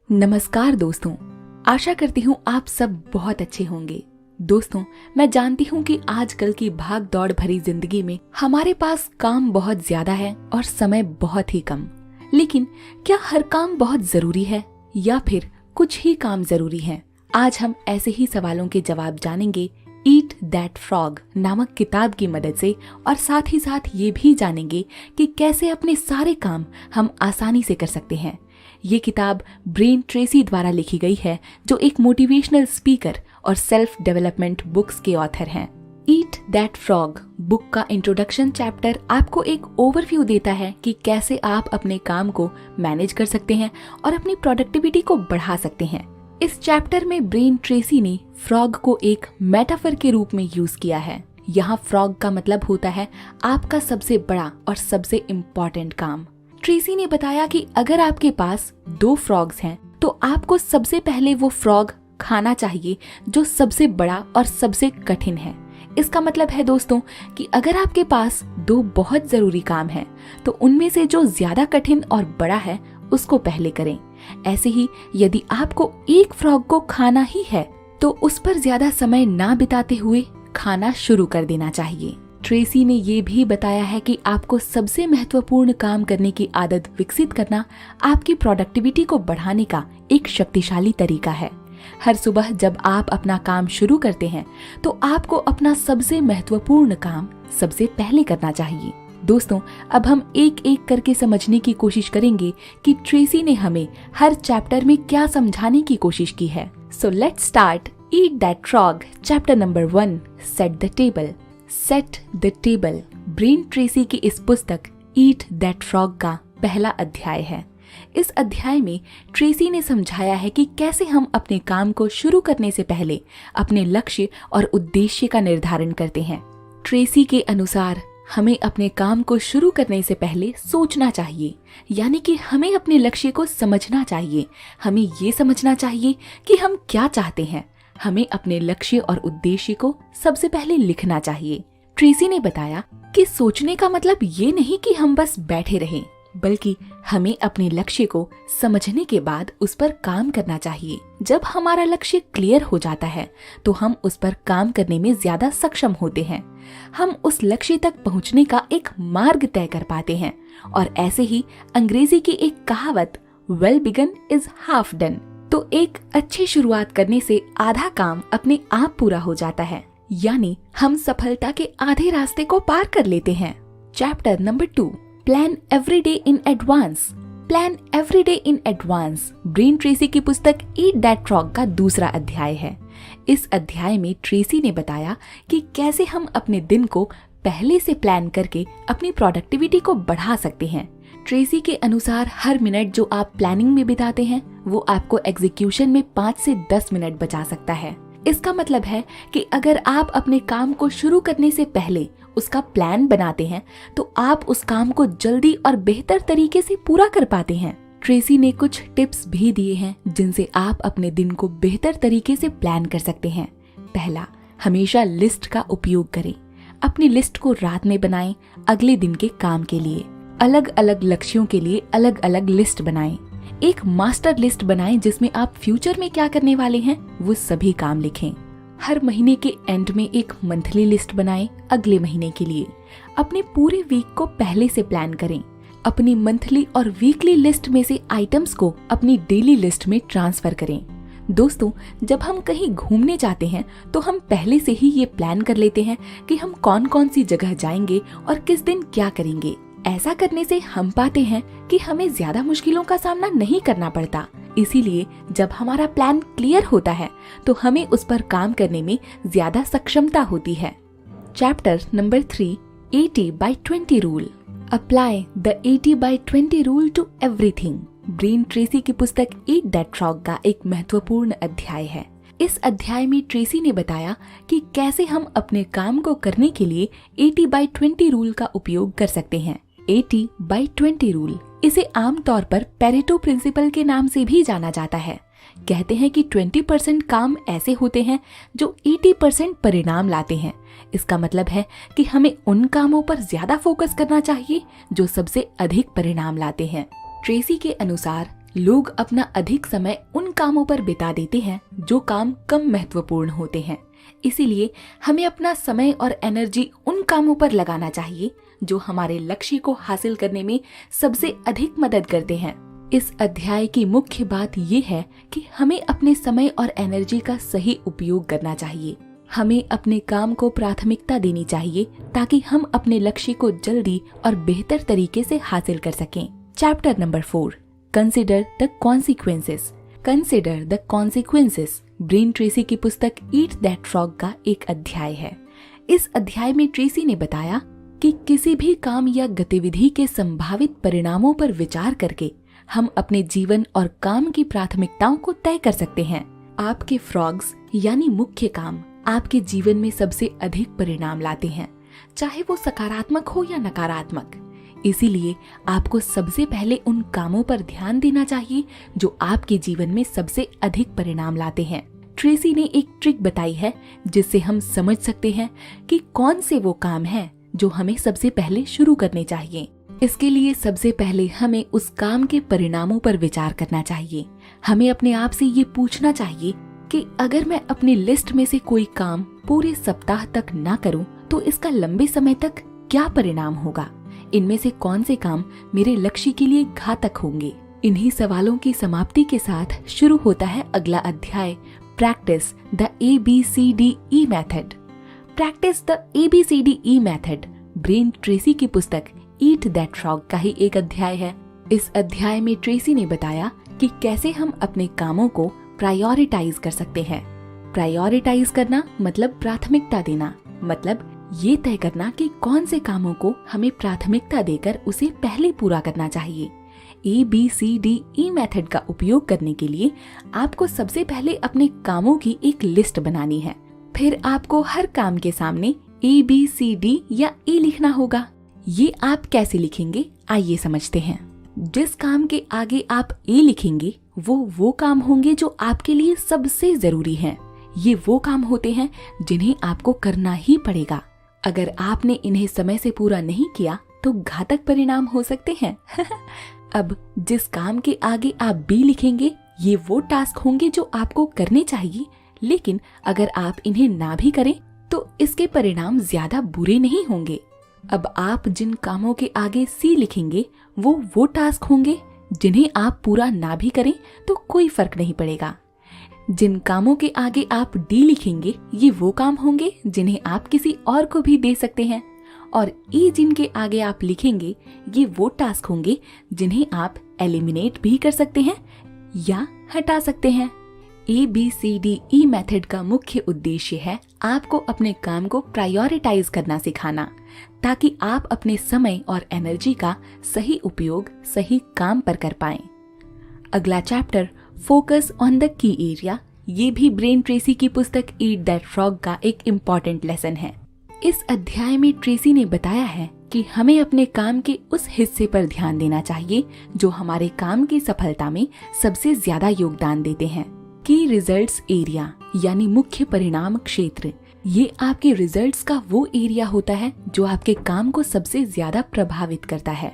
नमस्कार दोस्तों, आशा करती हूँ आप सब बहुत अच्छे होंगे। दोस्तों, मैं जानती हूँ कि आजकल की भाग दौड़ भरी जिंदगी में हमारे पास काम बहुत ज्यादा है और समय बहुत ही कम। लेकिन क्या हर काम बहुत जरूरी है या फिर कुछ ही काम जरूरी है? आज हम ऐसे ही सवालों के जवाब जानेंगे ईट दैट फ्रॉग नामक किताब की मदद से, और साथ ही साथ ये भी जानेंगे कि कैसे अपने सारे काम हम आसानी से कर सकते हैं। ये किताब ब्रेन ट्रेसी द्वारा लिखी गई है, जो एक मोटिवेशनल स्पीकर और सेल्फ डेवलपमेंट बुक्स के ऑथर हैं। ईट दैट फ्रॉग बुक का इंट्रोडक्शन चैप्टर आपको एक ओवरव्यू देता है कि कैसे आप अपने काम को मैनेज कर सकते हैं और अपनी प्रोडक्टिविटी को बढ़ा सकते हैं। इस चैप्टर में ब्रेन ट्रेसी ने फ्रॉग को एक मेटाफर के रूप में यूज किया है। यहाँ फ्रॉग का मतलब होता है आपका सबसे बड़ा और सबसे इम्पोर्टेंट काम। ट्रेसी ने बताया कि अगर आपके पास 2 फ्रॉग्स हैं तो आपको सबसे पहले वो फ्रॉग खाना चाहिए जो सबसे बड़ा और सबसे कठिन है। इसका मतलब है दोस्तों कि अगर आपके पास 2 बहुत जरूरी काम हैं तो उनमें से जो ज्यादा कठिन और बड़ा है उसको पहले करें। ऐसे ही यदि आपको एक फ्रॉग को खाना ही है तो उस पर ज्यादा समय ना बिताते हुए खाना शुरू कर देना चाहिए। ट्रेसी ने ये भी बताया है कि आपको सबसे महत्वपूर्ण काम करने की आदत विकसित करना आपकी प्रोडक्टिविटी को बढ़ाने का एक शक्तिशाली तरीका है। हर सुबह जब आप अपना काम शुरू करते हैं तो आपको अपना सबसे महत्वपूर्ण काम सबसे पहले करना चाहिए। दोस्तों, अब हम एक एक करके समझने की कोशिश करेंगे कि ट्रेसी ने हमें हर चैप्टर में क्या समझाने की कोशिश की है। So let's start eat that frog chapter number 1, set the table. Set the table brain Tracy की इस पुस्तक ईट दैट फ्रॉग का पहला अध्याय है। इस अध्याय में ट्रेसी ने समझाया है कि कैसे हम अपने काम को शुरू करने से पहले अपने लक्ष्य और उद्देश्य का निर्धारण करते हैं। ट्रेसी के अनुसार हमें अपने काम को शुरू करने से पहले सोचना चाहिए, यानी कि हमें अपने लक्ष्य को समझना चाहिए। हमें ये समझना चाहिए कि हम क्या चाहते हैं। हमें अपने लक्ष्य और उद्देश्य को सबसे पहले लिखना चाहिए। ट्रेसी ने बताया कि सोचने का मतलब ये नहीं कि हम बस बैठे रहें, बल्कि हमें अपने लक्ष्य को समझने के बाद उस पर काम करना चाहिए। जब हमारा लक्ष्य क्लियर हो जाता है तो हम उस पर काम करने में ज्यादा सक्षम होते हैं। हम उस लक्ष्य तक पहुंचने का एक मार्ग तय कर पाते हैं। और ऐसे ही अंग्रेजी की एक कहावत well begun is half done, तो एक अच्छी शुरुआत करने से आधा काम अपने आप पूरा हो जाता है, यानी हम सफलता के आधे रास्ते को पार कर लेते हैं। Chapter number 2, plan every day in advance. Plan every day in advance brain Tracy की पुस्तक ईट दैट फ्रॉग का दूसरा अध्याय है। इस अध्याय में ट्रेसी ने बताया कि कैसे हम अपने दिन को पहले से प्लान करके अपनी प्रोडक्टिविटी को बढ़ा सकते हैं। ट्रेसी के अनुसार हर मिनट जो आप प्लानिंग में बिताते हैं वो आपको एग्जीक्यूशन में 5 से 10 मिनट बचा सकता है। इसका मतलब है कि अगर आप अपने काम को शुरू करने से पहले उसका प्लान बनाते हैं तो आप उस काम को जल्दी और बेहतर तरीके से पूरा कर पाते हैं। ट्रेसी ने कुछ टिप्स भी दिए हैं जिनसे आप अपने दिन को बेहतर तरीके से प्लान कर सकते हैं। पहला, हमेशा लिस्ट का उपयोग करें। अपनी लिस्ट को रात में बनाएं। अगले दिन के काम के लिए अलग अलग लक्ष्यों के लिए अलग अलग लिस्ट बनाएं। एक मास्टर लिस्ट बनाएं जिसमें आप फ्यूचर में क्या करने वाले हैं वो सभी काम लिखें। हर महीने के एंड में एक मंथली लिस्ट बनाएं अगले महीने के लिए। अपने पूरे वीक को पहले से प्लान करें। अपनी मंथली और वीकली लिस्ट में से आइटम्स को अपनी डेली लिस्ट में ट्रांसफर करें। दोस्तों, जब हम कहीं घूमने जाते हैं तो हम पहले से ही ये प्लान कर लेते हैं कि हम कौन कौन सी जगह जाएंगे और किस दिन क्या करेंगे। ऐसा करने से हम पाते हैं कि हमें ज्यादा मुश्किलों का सामना नहीं करना पड़ता। इसीलिए जब हमारा प्लान क्लियर होता है तो हमें उस पर काम करने में ज्यादा सक्षमता होती है। Chapter number 3, 80/20 rule. Apply the 80/20 rule to everything Brian Tracy की पुस्तक ईट दैट फ्रॉग का एक महत्वपूर्ण अध्याय है। इस अध्याय में ट्रेसी ने बताया कि कैसे हम अपने काम को करने के लिए 80/20 रूल का उपयोग कर सकते हैं। 80/20 रूल, इसे आमतौर पर पेरेटो प्रिंसिपल के नाम से भी जाना जाता है। कहते हैं कि 20% काम ऐसे होते हैं जो 80% परिणाम लाते हैं। इसका मतलब है कि हमें उन कामों पर ज्यादा फोकस करना चाहिए जो सबसे अधिक परिणाम लाते हैं। ट्रेसी के अनुसार लोग अपना अधिक समय उन कामों पर बिता देते हैं जो काम कम महत्वपूर्ण होते हैं। इसीलिए हमें अपना समय और एनर्जी उन कामों पर लगाना चाहिए जो हमारे लक्ष्य को हासिल करने में सबसे अधिक मदद करते हैं। इस अध्याय की मुख्य बात ये है कि हमें अपने समय और एनर्जी का सही उपयोग करना चाहिए। हमें अपने काम को प्राथमिकता देनी चाहिए ताकि हम अपने लक्ष्य को जल्दी और बेहतर तरीके से हासिल कर सकें। Chapter number 4, consider the consequences. Consider the consequences brain Tracy की पुस्तक ईट दैट फ्रॉग का एक अध्याय है। इस अध्याय में ट्रेसी ने बताया कि किसी भी काम या गतिविधि के संभावित परिणामों पर विचार करके हम अपने जीवन और काम की प्राथमिकताओं को तय कर सकते हैं। आपके फ्रॉग्स यानी मुख्य काम आपके जीवन में सबसे अधिक परिणाम लाते हैं, चाहे वो सकारात्मक हो या नकारात्मक। इसीलिए आपको सबसे पहले उन कामों पर ध्यान देना चाहिए जो आपके जीवन में सबसे अधिक परिणाम लाते हैं। ट्रेसी ने एक ट्रिक बताई है जिससे हम समझ सकते हैं कि कौन से वो काम हैं जो हमें सबसे पहले शुरू करने चाहिए। इसके लिए सबसे पहले हमें उस काम के परिणामों पर विचार करना चाहिए। हमें अपने आप से ये पूछना चाहिए कि अगर मैं अपनी लिस्ट में से कोई काम पूरे सप्ताह तक ना करूं, तो इसका लंबे समय तक क्या परिणाम होगा? इनमें से कौन से काम मेरे लक्ष्य के लिए घातक होंगे? इन्हीं सवालों की समाप्ति के साथ शुरू होता है अगला अध्याय, practice the ABCDE method. Practice the ABCDE method brain Tracy की पुस्तक ईट दैट फ्रॉग का ही एक अध्याय है। इस अध्याय में ट्रेसी ने बताया कि कैसे हम अपने कामों को प्रायोरिटाइज कर सकते हैं। प्रायोरिटाइज करना मतलब प्राथमिकता देना, मतलब ये तय करना कि कौन से कामों को हमें प्राथमिकता देकर उसे पहले पूरा करना चाहिए। ABCDE मेथड का उपयोग करने के लिए आपको सबसे पहले अपने कामों की एक लिस्ट बनानी है। फिर आपको हर काम के सामने ABCD या E लिखना होगा। ये आप कैसे लिखेंगे, आइए समझते हैं। जिस काम के आगे आप A लिखेंगे वो काम होंगे जो आपके लिए सबसे जरूरी हैं। ये वो काम होते हैं जिन्हें आपको करना ही पड़ेगा। अगर आपने इन्हें समय से पूरा नहीं किया तो घातक परिणाम हो सकते हैं। अब जिस काम के आगे आप B लिखेंगे, ये वो टास्क होंगे जो आपको करने चाहिए, लेकिन अगर आप इन्हें ना भी करें तो इसके परिणाम ज्यादा बुरे नहीं होंगे। अब आप जिन कामों के आगे C लिखेंगे वो टास्क होंगे जिन्हें आप पूरा ना भी करें तो कोई फर्क नहीं पड़ेगा। जिन कामों के आगे आप D लिखेंगे, ये वो काम होंगे जिन्हें आप किसी और को भी दे सकते हैं। और E जिनके आगे आप लिखेंगे, ये वो टास्क होंगे जिन्हें आप एलिमिनेट भी कर सकते हैं या हटा सकते हैं। ABCDE मेथड का मुख्य उद्देश्य है आपको अपने काम को प्रायोरिटाइज करना सिखाना, ताकि आप अपने समय और एनर्जी का सही उपयोग सही काम पर कर पाएं। अगला chapter, focus on the key area, ये भी ब्रेन ट्रेसी की पुस्तक ईट दैट फ्रॉग का एक इम्पॉर्टेंट लेसन है। इस अध्याय में ट्रेसी ने बताया है कि हमें अपने काम के उस हिस्से पर ध्यान देना चाहिए जो हमारे काम की सफलता में सबसे ज्यादा योगदान देते हैं। की रिजल्ट्स एरिया यानी मुख्य परिणाम क्षेत्र, ये आपके रिजल्ट्स का वो एरिया होता है जो आपके काम को सबसे ज्यादा प्रभावित करता है।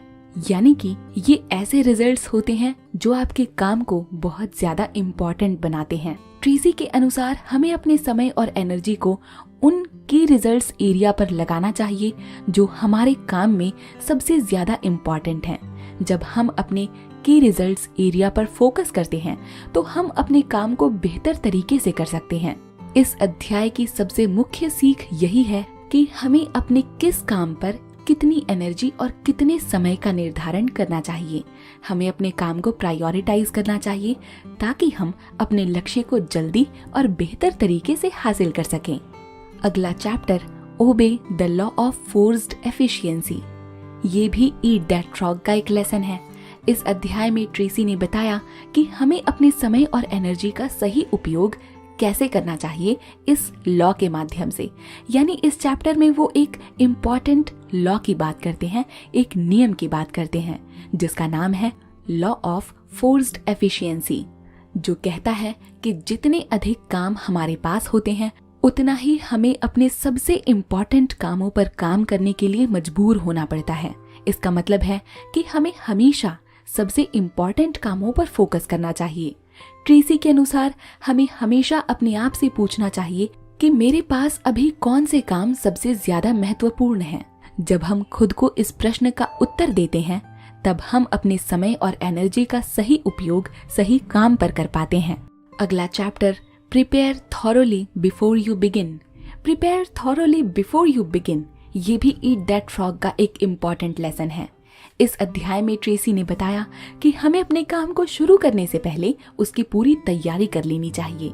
यानी कि ये ऐसे रिजल्ट्स होते हैं जो आपके काम को बहुत ज्यादा इम्पोर्टेंट बनाते हैं। ट्रेसी के अनुसार हमें अपने समय और एनर्जी को उन की रिजल्ट्स एरिया पर लगाना चाहिए जो हमारे काम में सबसे ज्यादा इम्पोर्टेंट हैं। जब हम अपने की रिजल्ट्स एरिया पर फोकस करते हैं तो हम अपने काम को बेहतर तरीके से कर सकते हैं। इस अध्याय की सबसे मुख्य सीख यही है कि हमें अपने किस काम पर कितनी एनर्जी और कितने समय का निर्धारण करना चाहिए। हमें अपने काम को प्रायोरिटाइज करना चाहिए ताकि हम अपने लक्ष्य को जल्दी और बेहतर तरीके से हासिल कर सकें। अगला chapter, obey the law of forced efficiency, ये भी ईट दैट फ्रॉग का एक लेसन है। इस अध्याय में ट्रेसी ने बताया कि हमें अपने समय और एनर्जी का सही उपयोग कैसे करना चाहिए इस लॉ के माध्यम से। यानी इस चैप्टर में वो एक इम्पॉर्टेंट लॉ की बात करते हैं, एक नियम की बात करते हैं जिसका नाम है लॉ ऑफ फोर्स्ड एफिशिएंसी, जो कहता है कि जितने अधिक काम हमारे पास होते हैं उतना ही हमें अपने सबसे इम्पॉर्टेंट कामों पर काम करने के लिए मजबूर होना पड़ता है। इसका मतलब है कि हमें हमेशा सबसे इम्पोर्टेंट कामों पर फोकस करना चाहिए। ट्रेसी के अनुसार हमें हमेशा अपने आप से पूछना चाहिए कि मेरे पास अभी कौन से काम सबसे ज्यादा महत्वपूर्ण हैं। जब हम खुद को इस प्रश्न का उत्तर देते हैं तब हम अपने समय और एनर्जी का सही उपयोग सही काम पर कर पाते हैं। अगला chapter, prepare thoroughly before you begin. Prepare thoroughly before you begin, ये भी ईट दैट फ्रॉग का एक इम्पॉर्टेंट लेसन है। इस अध्याय में ट्रेसी ने बताया कि हमें अपने काम को शुरू करने से पहले उसकी पूरी तैयारी कर लेनी चाहिए।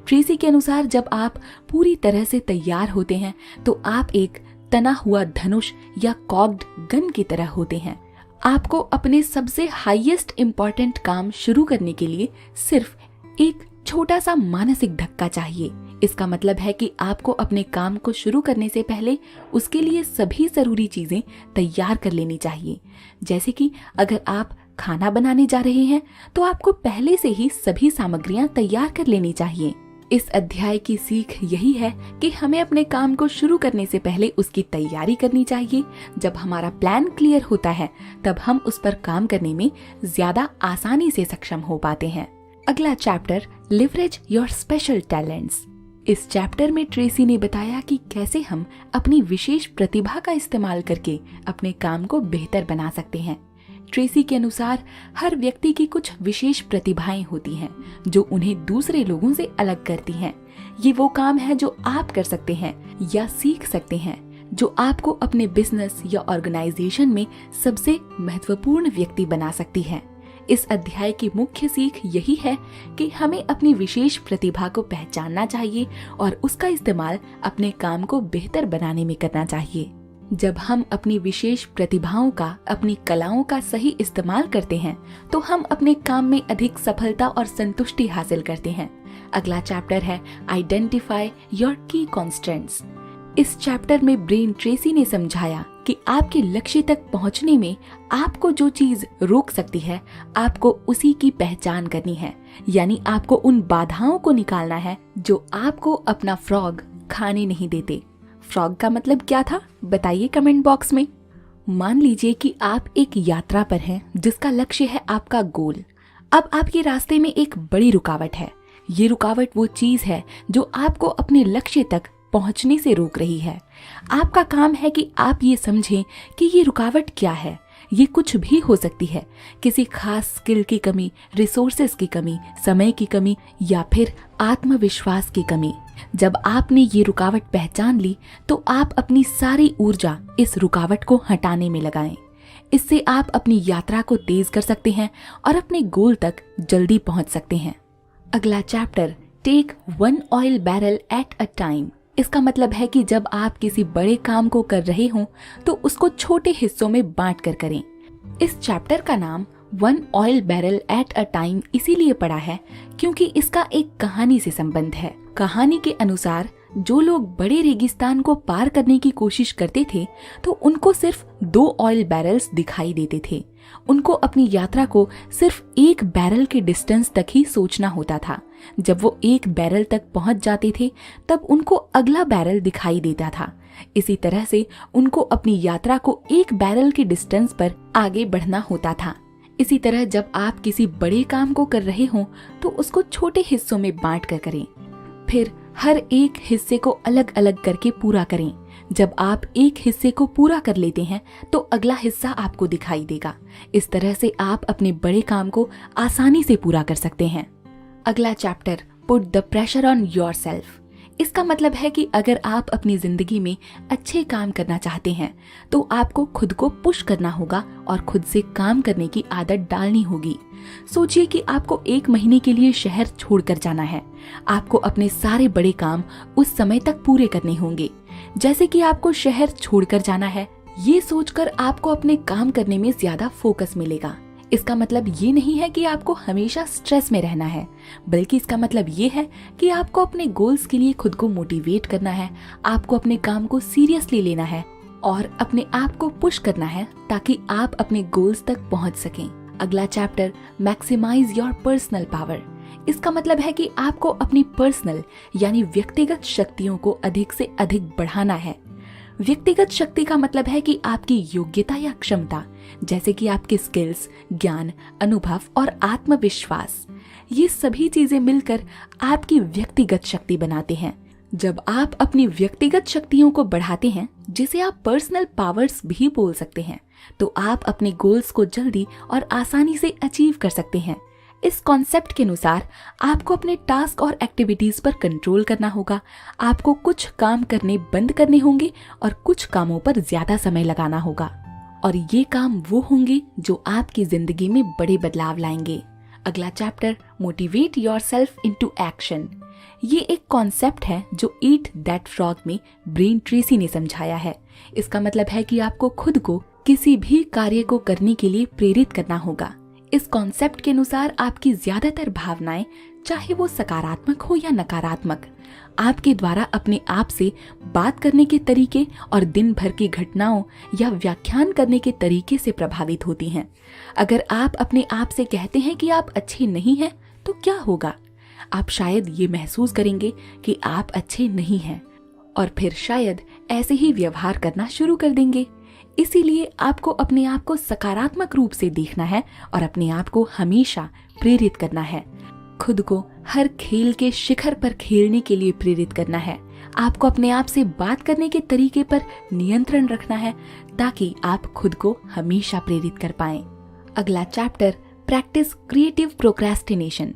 ट्रेसी के अनुसार जब आप पूरी तरह से तैयार होते हैं तो आप एक तना हुआ धनुष या कॉक्ड गन की तरह होते हैं। आपको अपने सबसे हाईएस्ट इम्पॉर्टेंट काम शुरू करने के लिए सिर्फ एक छोटा सा मानसिक धक्का चाहिए। इसका मतलब है कि आपको अपने काम को शुरू करने से पहले उसके लिए सभी जरूरी चीजें तैयार कर लेनी चाहिए। जैसे कि अगर आप खाना बनाने जा रहे हैं तो आपको पहले से ही सभी सामग्रियां तैयार कर लेनी चाहिए। इस अध्याय की सीख यही है कि हमें अपने काम को शुरू करने से पहले उसकी तैयारी करनी चाहिए। जब हमारा प्लान क्लियर होता है तब हम उस पर काम करने में ज्यादा आसानी से सक्षम हो पाते हैं। अगला chapter, leverage your special talents. इस चैप्टर में ट्रेसी ने बताया कि कैसे हम अपनी विशेष प्रतिभा का इस्तेमाल करके अपने काम को बेहतर बना सकते हैं। ट्रेसी के अनुसार हर व्यक्ति की कुछ विशेष प्रतिभाएं होती हैं जो उन्हें दूसरे लोगों से अलग करती हैं। ये वो काम है जो आप कर सकते हैं या सीख सकते हैं जो आपको अपने बिजनेस या ऑर्गेनाइजेशन में सबसे महत्वपूर्ण व्यक्ति बना सकती है। इस अध्याय की मुख्य सीख यही है कि हमें अपनी विशेष प्रतिभा को पहचानना चाहिए और उसका इस्तेमाल अपने काम को बेहतर बनाने में करना चाहिए। जब हम अपनी विशेष प्रतिभाओं का, अपनी कलाओं का सही इस्तेमाल करते हैं तो हम अपने काम में अधिक सफलता और संतुष्टि हासिल करते हैं। अगला चैप्टर है, आइडेंटिफाई योर की कॉन्स्टेंट्स। इस चैप्टर में ब्रेन ट्रेसी ने समझाया कि आपके लक्ष्य तक पहुंचने में आपको जो चीज रोक सकती है आपको उसी की पहचान करनी है। यानी आपको उन बाधाओं को निकालना है जो आपको अपना फ्रॉग खाने नहीं देते। फ्रॉग का मतलब क्या था बताइए कमेंट बॉक्स में। मान लीजिए कि आप एक यात्रा पर हैं जिसका लक्ष्य है आपका गोल। अब आपके रास्ते में एक बड़ी रुकावट है। ये रुकावट वो चीज है जो आपको अपने लक्ष्य तक पहुंचने से रोक रही है। आपका काम है कि आप ये समझें कि ये रुकावट क्या है। ये कुछ भी हो सकती है, किसी खास स्किल की कमी, रिसोर्सेज की कमी, समय की कमी या फिर आत्मविश्वास की कमी। जब आपने ये रुकावट पहचान ली तो आप अपनी सारी ऊर्जा इस रुकावट को हटाने में लगाएं। इससे आप अपनी यात्रा को तेज कर सकते हैं और अपने गोल तक जल्दी पहुंच सकते हैं। अगला chapter, take 1 oil barrel at a time. इसका मतलब है कि जब आप किसी बड़े काम को कर रहे हों तो उसको छोटे हिस्सों में बांट कर करें। इस चैप्टर का नाम 1 oil barrel at a time इसीलिए पड़ा है क्योंकि इसका एक कहानी से संबंध है। कहानी के अनुसार जो लोग बड़े रेगिस्तान को पार करने की कोशिश करते थे तो उनको सिर्फ 2 ऑयल बैरल्स दिखाई देते थे। उनको अपनी यात्रा को सिर्फ 1 बैरल के डिस्टेंस तक ही सोचना होता था। जब वो 1 बैरल तक पहुंच जाते थे तब उनको अगला बैरल दिखाई देता था। इसी तरह से उनको अपनी यात्रा को 1 बैरल के डिस्टेंस पर आगे बढ़ना होता था। इसी तरह जब आप किसी बड़े काम को कर रहे हों तो उसको छोटे हिस्सों में बांट कर करें। फिर हर एक हिस्से को अलग अलग करके पूरा करें। जब आप एक हिस्से को पूरा कर लेते हैं तो अगला हिस्सा आपको दिखाई देगा। इस तरह से आप अपने बड़े काम को आसानी से पूरा कर सकते हैं। अगला chapter, put the pressure on yourself. इसका मतलब है कि अगर आप अपनी जिंदगी में अच्छे काम करना चाहते हैं तो आपको खुद को पुश करना होगा और खुद से काम करने की आदत डालनी होगी। सोचिए कि आपको 1 महीने के लिए शहर छोड़कर जाना है। आपको अपने सारे बड़े काम उस समय तक पूरे करने होंगे। जैसे कि आपको शहर छोड़कर जाना है, ये सोचकर आपको अपने काम करने में ज्यादा फोकस मिलेगा। इसका मतलब ये नहीं है कि आपको हमेशा स्ट्रेस में रहना है, बल्कि इसका मतलब ये है कि आपको अपने गोल्स के लिए खुद को मोटिवेट करना है। आपको अपने काम को सीरियसली लेना है और अपने आप को पुश करना है ताकि आप अपने गोल्स तक पहुंच सकें। अगला chapter, maximise your personal power. इसका मतलब है कि आपको अपनी पर्सनल यानी व्यक्तिगत शक्तियों को अधिक से अधिक बढ़ाना है। व्यक्तिगत शक्ति का मतलब है कि आपकी योग्यता या क्षमता, जैसे कि आपके स्किल्स, ज्ञान, अनुभव और आत्मविश्वास, ये सभी चीजें मिलकर आपकी व्यक्तिगत शक्ति बनाते हैं। जब आप अपनी व्यक्तिगत शक्तियों को बढ़ाते हैं, जिसे आप पर्सनल पावर्स भी बोल सकते हैं, तो आप अपने गोल्स को जल्दी और आसानी से अचीव कर सकते हैं। इस कॉन्सेप्ट के अनुसार आपको अपने टास्क और एक्टिविटीज पर कंट्रोल करना होगा। आपको कुछ काम करने बंद करने होंगे और कुछ कामों पर ज्यादा समय लगाना होगा, और ये काम वो होंगे जो आपकी जिंदगी में बड़े बदलाव लाएंगे। अगला chapter, motivate yourself into action. ये एक कॉन्सेप्ट है जो ईट दैट फ्रॉग में ब्रेन ट्रेसी ने समझाया है। इसका मतलब है कि आपको खुद को किसी भी कार्य को करने के लिए प्रेरित करना होगा। इस कॉन्सेप्ट के अनुसार आपकी ज्यादातर भावनाएं, चाहे वो सकारात्मक हो या नकारात्मक, आपके द्वारा अपने आप से बात करने के तरीके और दिन भर की घटनाओं या व्याख्यान करने के तरीके से प्रभावित होती हैं। अगर आप अपने आप से कहते हैं कि आप अच्छे नहीं हैं, तो क्या होगा? आप शायद ये महसूस करेंगे कि आप अच्छे नहीं हैं, और फिर शायद ऐसे ही व्यवहार करना शुरू कर देंगे। इसीलिए आपको अपने आप को सकारात्मक रूप से देखना है और अपने आप को हमेशा प्रेरित करना है। खुद को हर खेल के शिखर पर खेलने के लिए प्रेरित करना है। आपको अपने आप से बात करने के तरीके पर नियंत्रण रखना है, ताकि आप खुद को हमेशा प्रेरित कर पाएं। अगला चैप्टर, प्रैक्टिस क्रिएटिव प्रोक्रेस्टिनेशन।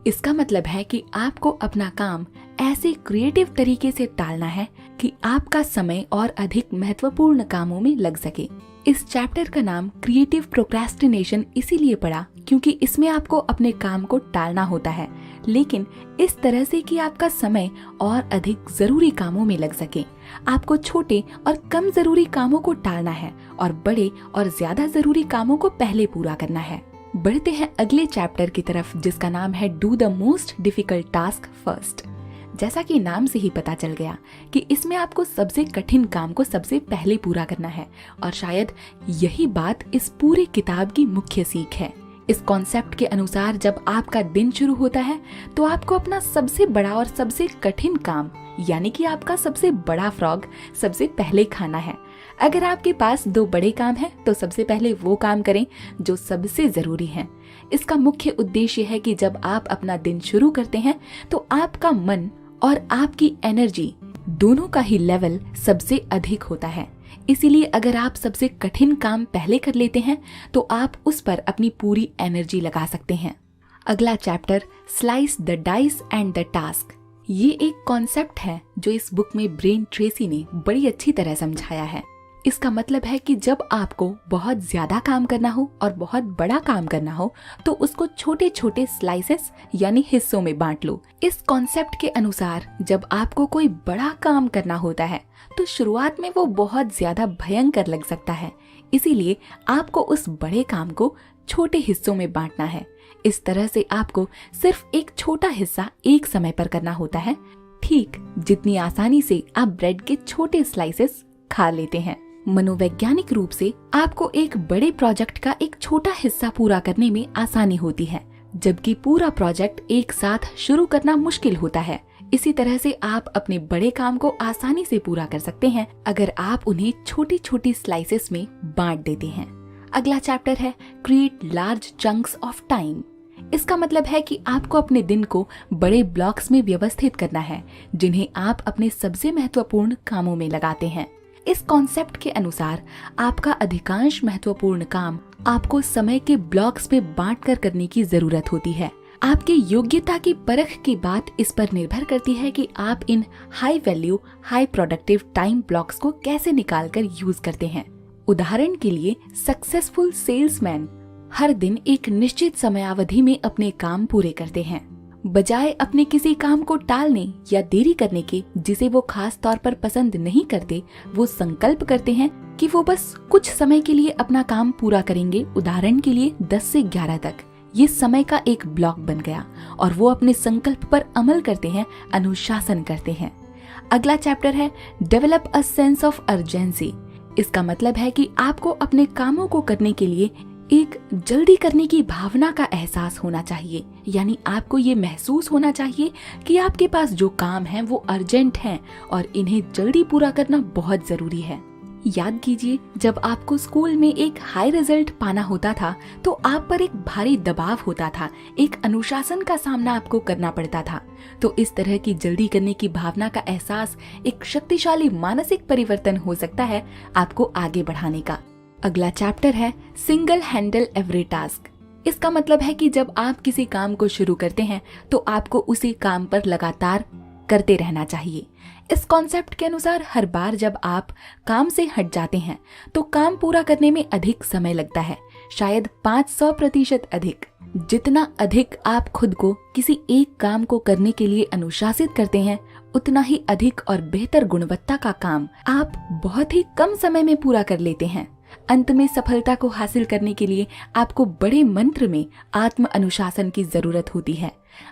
इसका मतलब है कि आपको अपना काम ऐसे क्रिएटिव तरीके से टालना है कि आपका समय और अधिक महत्वपूर्ण कामों में लग सके। इस चैप्टर का नाम क्रिएटिव प्रोक्रेस्टिनेशन इसीलिए पड़ा क्योंकि इसमें आपको अपने काम को टालना होता है, लेकिन इस तरह से कि आपका समय और अधिक जरूरी कामों में लग सके। आपको छोटे और कम जरूरी कामों को टालना है और बड़े और ज्यादा जरूरी कामों को पहले पूरा करना है। बढ़ते हैं अगले चैप्टर की तरफ, जिसका नाम है do the most difficult task first. जैसा कि नाम से ही पता चल गया कि इसमें आपको सबसे कठिन काम को सबसे पहले पूरा करना है, और शायद यही बात इस पूरी किताब की मुख्य सीख है। इस कॉन्सेप्ट के अनुसार जब आपका दिन शुरू होता है, तो आपको अपना सबसे बड़ा और सबसे कठिन काम, यानी कि आपका सबसे बड़ा फ्रॉग, सबसे पहले खाना है। अगर आपके पास 2 बड़े काम हैं, तो सबसे पहले वो काम करें जो सबसे जरूरी है। इसका मुख्य उद्देश्य है कि जब आप अपना दिन शुरू करते हैं, तो आपका मन और आपकी एनर्जी दोनों का ही लेवल सबसे अधिक होता है। इसीलिए अगर आप सबसे कठिन काम पहले कर लेते हैं, तो आप उस पर अपनी पूरी एनर्जी लगा सकते हैं। अगला chapter, slice the dice and the task. ये एक कॉन्सेप्ट है जो इस बुक में ब्रेन ट्रेसी ने बड़ी अच्छी तरह समझाया है। इसका मतलब है कि जब आपको बहुत ज्यादा काम करना हो और बहुत बड़ा काम करना हो, तो उसको छोटे छोटे स्लाइसेस यानी हिस्सों में बांट लो। इस कॉन्सेप्ट के अनुसार जब आपको कोई बड़ा काम करना होता है, तो शुरुआत में वो बहुत ज्यादा भयंकर लग सकता है। इसीलिए आपको उस बड़े काम को छोटे हिस्सों में बांटना है। इस तरह से आपको सिर्फ एक छोटा हिस्सा एक समय पर करना होता है, ठीक जितनी आसानी से आप ब्रेड के छोटे स्लाइसेस खा लेते हैं। मनोवैज्ञानिक रूप से आपको एक बड़े प्रोजेक्ट का एक छोटा हिस्सा पूरा करने में आसानी होती है, जबकि पूरा प्रोजेक्ट एक साथ शुरू करना मुश्किल होता है। इसी तरह से आप अपने बड़े काम को आसानी से पूरा कर सकते हैं अगर आप उन्हें छोटी छोटी स्लाइसेस में बांट देते हैं। अगला चैप्टर है create large chunks of time. इसका मतलब है कि आपको अपने दिन को बड़े ब्लॉक्स में व्यवस्थित करना है, जिन्हें आप अपने सबसे महत्वपूर्ण कामों में लगाते हैं। इस कॉन्सेप्ट के अनुसार आपका अधिकांश महत्वपूर्ण काम आपको समय के ब्लॉक्स में बांटकर करने की जरूरत होती है। आपकी योग्यता की परख की बात इस पर निर्भर करती है कि आप इन high value high productive time blocks को कैसे निकालकर यूज करते हैं। उदाहरण के लिए, सक्सेसफुल सेल्समैन हर दिन एक निश्चित समयावधि में अपने काम पूरे करते हैं। बजाय अपने किसी काम को टालने या देरी करने के जिसे वो खास तौर पर पसंद नहीं करते, वो संकल्प करते हैं कि वो बस कुछ समय के लिए अपना काम पूरा करेंगे। उदाहरण के लिए 10 से 11 तक ये समय का एक ब्लॉक बन गया और वो अपने संकल्प पर अमल करते हैं, अनुशासन करते हैं। अगला चैप्टर है develop a sense of urgency. इसका मतलब है कि आपको अपने कामों को करने के लिए एक जल्दी करने की भावना का एहसास होना चाहिए, यानी आपको ये महसूस होना चाहिए कि आपके पास जो काम है वो अर्जेंट हैं और इन्हें जल्दी पूरा करना बहुत जरूरी है। याद कीजिए, जब आपको स्कूल में एक हाई रिजल्ट पाना होता था तो आप पर एक भारी दबाव होता था, एक अनुशासन का सामना आपको करना पड़ता था। तो इस तरह की जल्दी करने की भावना का एहसास एक शक्तिशाली मानसिक परिवर्तन हो सकता है आपको आगे बढ़ाने का। अगला चैप्टर है सिंगल हैंडल एवरी टास्क। इसका मतलब है कि जब आप किसी काम को शुरू करते हैं तो आपको उसी काम पर लगातार करते रहना चाहिए। इस कॉन्सेप्ट के अनुसार हर बार जब आप काम से हट जाते हैं तो काम पूरा करने में अधिक समय लगता है, शायद 500% अधिक। जितना अधिक आप खुद को किसी एक काम को करने के लिए अनुशासित करते हैं, उतना ही अधिक और बेहतर गुणवत्ता का काम आप बहुत ही कम समय में पूरा कर लेते हैं। अंत में सफलता को हासिल करने के लिए आपको बड़े मंत्र में आत्म अनुशासन की जरूरत होती है।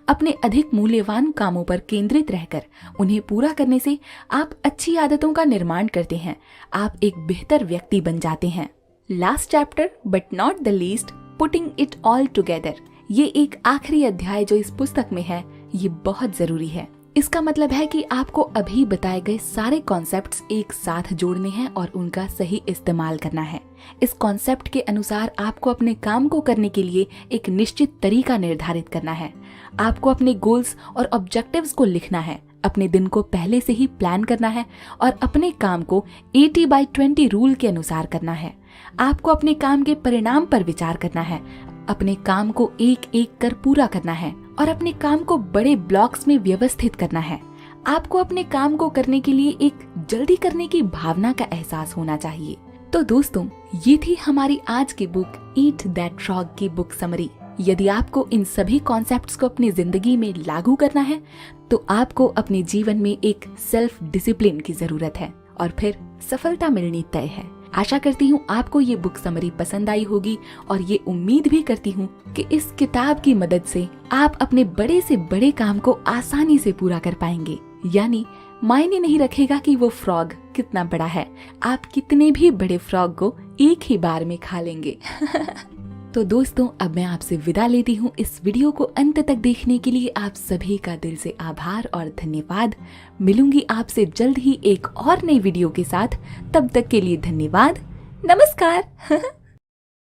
अपने अधिक मूल्यवान कामों पर केंद्रित रहकर उन्हें पूरा करने से आप अच्छी आदतों का निर्माण करते हैं, आप एक बेहतर व्यक्ति बन जाते हैं। Last chapter but not the least, putting it all together. ये एक आखिरी अध्याय जो इस पुस्तक में है, ये बहुत जरूरी है। इसका मतलब है कि आपको अभी बताए गए सारे कॉन्सेप्ट्स एक साथ जोड़ने हैं और उनका सही इस्तेमाल करना है। इस कॉन्सेप्ट के अनुसार आपको अपने काम को करने के लिए एक निश्चित तरीका निर्धारित करना है। आपको अपने गोल्स और ऑब्जेक्टिव्स को लिखना है, अपने दिन को पहले से ही प्लान करना है और अपने काम को 80/20 रूल के अनुसार करना है। आपको अपने काम के परिणाम पर विचार करना है, अपने काम को एक एक कर पूरा करना है और अपने काम को बड़े ब्लॉक्स में व्यवस्थित करना है। आपको अपने काम को करने के लिए एक जल्दी करने की भावना का एहसास होना चाहिए। तो दोस्तों, ये थी हमारी आज की बुक ईट दैट फ्रॉग की बुक समरी। यदि आपको इन सभी कॉन्सेप्ट्स को अपनी जिंदगी में लागू करना है तो आपको अपने जीवन में एक सेल्फ डिसिप्लिन की जरूरत है और फिर सफलता मिलनी तय है। आशा करती हूँ आपको ये बुक समरी पसंद आई होगी और ये उम्मीद भी करती हूँ कि इस किताब की मदद से आप अपने बड़े से बड़े काम को आसानी से पूरा कर पाएंगे। यानी मायने नहीं रखेगा कि वो फ्रॉग कितना बड़ा है, आप कितने भी बड़े फ्रॉग को एक ही बार में खा लेंगे। तो दोस्तों, अब मैं आपसे विदा लेती हूँ। इस वीडियो को अंत तक देखने के लिए आप सभी का दिल से आभार और धन्यवाद। मिलूंगी आपसे जल्द ही एक और नई वीडियो के साथ। तब तक के लिए धन्यवाद। नमस्कार।